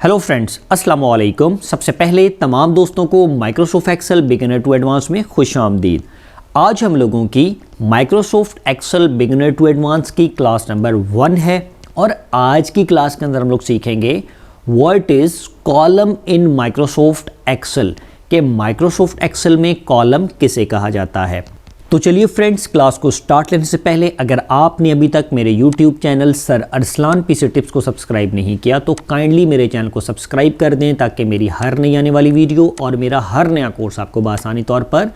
Hello friends, अस्सलाम वालेकुम। सबसे पहले तमाम दोस्तों को Microsoft Excel beginner to advance में खुश आमदीद। आज हम लोगों की Microsoft Excel beginner to advance की क्लास नंबर 1 है और आज की क्लास के अंदर हम लोग सीखेंगे what is column in Microsoft Excel, के माइक्रोसॉफ्ट एक्सेल में कॉलम किसे कहा जाता है। तो चलिए फ्रेंड्स, क्लास को स्टार्ट लेने से पहले अगर आपने अभी तक मेरे YouTube channel sir Arsalan PC tips को सब्सक्राइब नहीं किया तो काइंडली मेरे चैनल को सब्सक्राइब कर दें ताकि मेरी हर नई आने वाली वीडियो और मेरा हर नया कोर्स आपको बआसानी तौर पर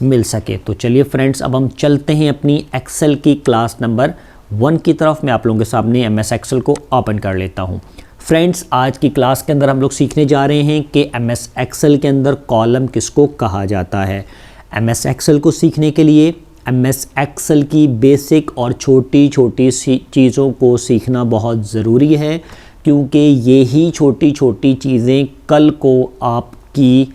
मिल सके। तो चलिए फ्रेंड्स, अब हम चलते हैं अपनी एक्सेल की क्लास नंबर 1 की तरफ। मैं आप लोगों के सामने MS एक्सेल को ओपन कर लेता हूँ। फ्रेंड्स, आज की क्लास के अंदर हम लोग सीखने जा रहे हैं कि MS एक्सेल के अंदर कॉलम किसको कहा जाता है। MS एक्सेल को सीखने के लिए MS एक्सेल की बेसिक और छोटी छोटी सी चीज़ों को सीखना बहुत ज़रूरी है, क्योंकि ये ही छोटी छोटी चीज़ें कल को आपकी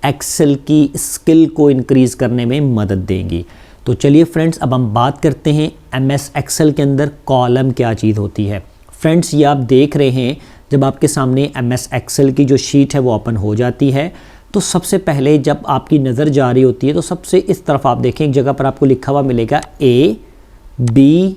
एक्सेल की स्किल को इंक्रीज़ करने में मदद देंगी। तो चलिए फ्रेंड्स, अब हम बात करते हैं MS एक्सेल के अंदर कॉलम क्या चीज़ होती है। फ्रेंड्स, ये आप देख रहे हैं, जब आपके सामने MS एक्सेल की जो शीट है वो ओपन हो जाती है तो सबसे पहले जब आपकी नज़र जा रही होती है तो सबसे इस तरफ आप देखें, एक जगह पर आपको लिखा हुआ मिलेगा ABCD।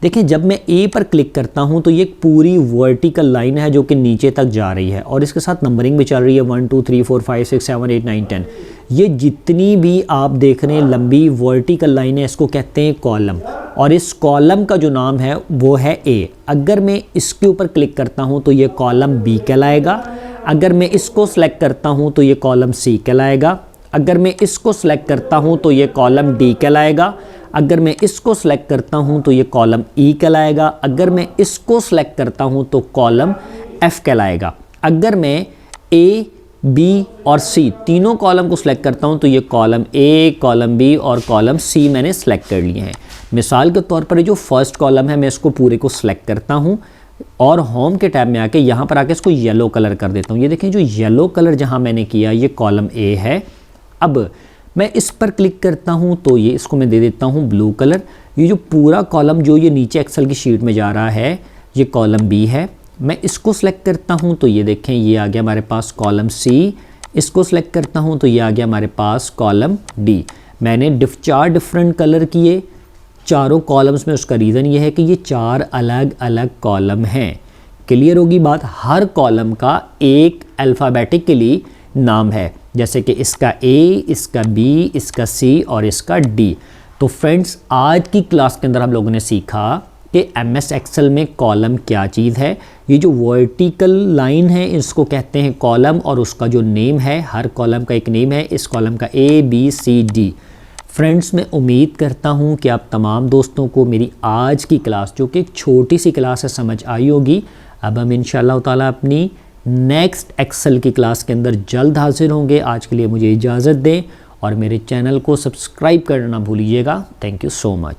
देखें, जब मैं A पर क्लिक करता हूं तो ये एक पूरी वर्टिकल लाइन है जो कि नीचे तक जा रही है और इसके साथ नंबरिंग भी चल रही है 1 2 3 4 5 6 7 8 9 10। ये जितनी भी आप देख रहे हैं लंबी वर्टिकल लाइन है, इसको कहते हैं कॉलम, और इस कॉलम का जो नाम है वो है A। अगर मैं इसके ऊपर क्लिक करता हूँ तो ये कॉलम B कहलाएगा। अगर मैं इसको सेलेक्ट करता हूं तो ये कॉलम C कहलाएगा। अगर मैं इसको सेलेक्ट करता हूं तो ये कॉलम D कहलाएगा। अगर मैं इसको सेलेक्ट करता हूं तो ये कॉलम E कहलाएगा। अगर मैं इसको सेलेक्ट करता हूं तो कॉलम F कहलाएगा। अगर मैं A, B और C तीनों कॉलम को सिलेक्ट करता हूं तो ये कॉलम A, कॉलम B और कॉलम C मैंने सेलेक्ट कर लिए हैं। मिसाल के तौर पर ये जो फर्स्ट कॉलम है मैं इसको पूरे को सिलेक्ट करता हूं और होम के टैब में आके यहाँ पर आके इसको येलो कलर कर देता हूँ। ये देखें, जो येलो कलर जहाँ मैंने किया ये कॉलम A है। अब मैं इस पर क्लिक करता हूँ तो ये इसको मैं दे देता हूँ ब्लू कलर। ये जो पूरा कॉलम जो ये नीचे एक्सेल की शीट में जा रहा है ये कॉलम B है। मैं इसको सेलेक्ट करता हूँ तो ये देखें, ये आ गया हमारे पास कॉलम C। इसको सेलेक्ट करता हूँ तो ये आ गया हमारे पास कॉलम D। मैंने 4 डिफरेंट कलर किए चारों कॉलम्स में। उसका रीज़न ये है कि ये 4 अलग अलग कॉलम हैं। क्लियर होगी बात। हर कॉलम का एक अल्फ़ाबेटिकली नाम है, जैसे कि इसका A, इसका B, इसका C और इसका D। तो फ्रेंड्स, आज की क्लास के अंदर हम लोगों ने सीखा कि MS एक्सेल में कॉलम क्या चीज़ है। ये जो वर्टिकल लाइन है इसको कहते हैं कॉलम, और उसका जो नेम है, हर कॉलम का एक नेम है। इस कॉलम का ABCD। फ्रेंड्स, मैं उम्मीद करता हूं कि आप तमाम दोस्तों को मेरी आज की क्लास, जो कि एक छोटी सी क्लास है, समझ आई होगी। अब हम इंशाअल्लाह ताला अपनी नेक्स्ट एक्सेल की क्लास के अंदर जल्द हाजिर होंगे। आज के लिए मुझे इजाज़त दें और मेरे चैनल को सब्सक्राइब करना ना भूलिएगा। Thank you so much.